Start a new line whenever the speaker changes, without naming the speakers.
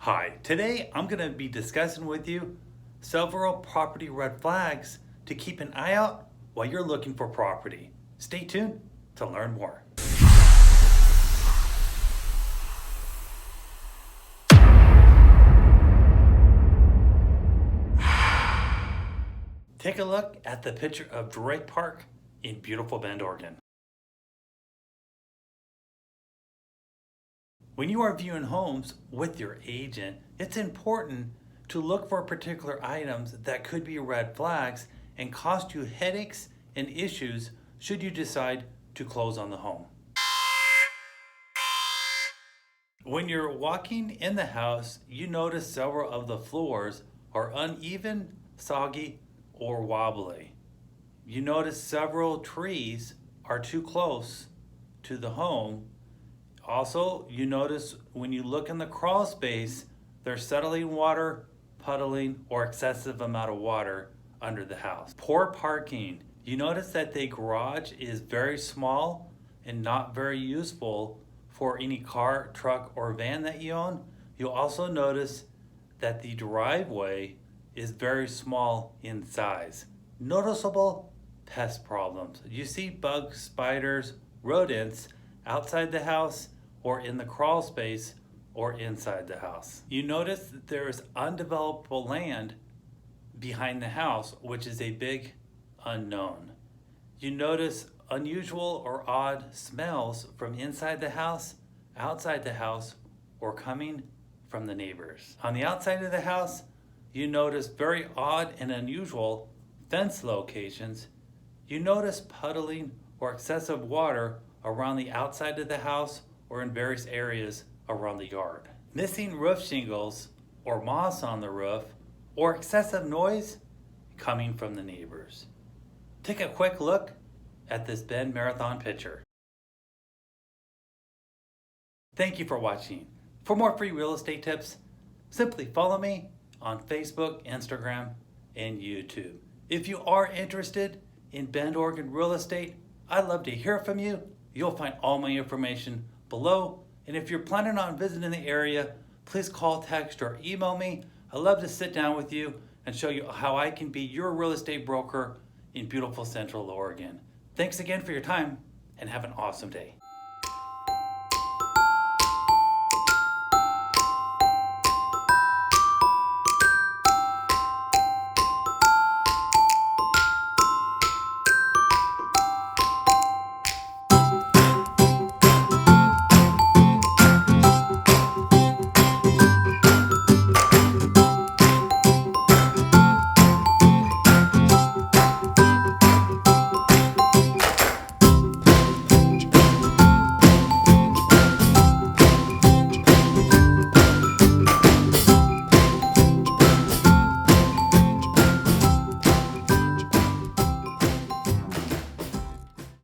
Hi, today I'm going to be discussing with you several property red flags to keep an eye out while you're looking for property. Stay tuned to learn more. Take a look at the picture of Drake Park in beautiful Bend, Oregon. When you are viewing homes with your agent, it's important to look for particular items that could be red flags and cost you headaches and issues should you decide to close on the home. When you're walking in the house, you notice several of the floors are uneven, soggy, or wobbly. You notice several trees are too close to the home. Also, you notice when you look in the crawl space, there's settling water, puddling, or excessive amount of water under the house. Poor parking. You notice that the garage is very small and not very useful for any car, truck, or van that you own. You'll also notice that the driveway is very small in size. Noticeable pest problems. You see bugs, spiders, rodents outside the house or in the crawl space or inside the house. You notice that there is undeveloped land behind the house, which is a big unknown. You notice unusual or odd smells from inside the house, outside the house, or coming from the neighbors. On the outside of the house, you notice very odd and unusual fence locations. You notice puddling or excessive water around the outside of the house or in various areas around the yard. Missing roof shingles or moss on the roof or excessive noise coming from the neighbors. Take a quick look at this Bend Marathon picture. Thank you for watching. For more free real estate tips, simply follow me on Facebook, Instagram, and YouTube. If you are interested in Bend, Oregon real estate, I'd love to hear from you. You'll find all my information below. And if you're planning on visiting the area, please call, text, or email me. I'd love to sit down with you and show you how I can be your real estate broker in beautiful Central Oregon. Thanks again for your time and have an awesome day.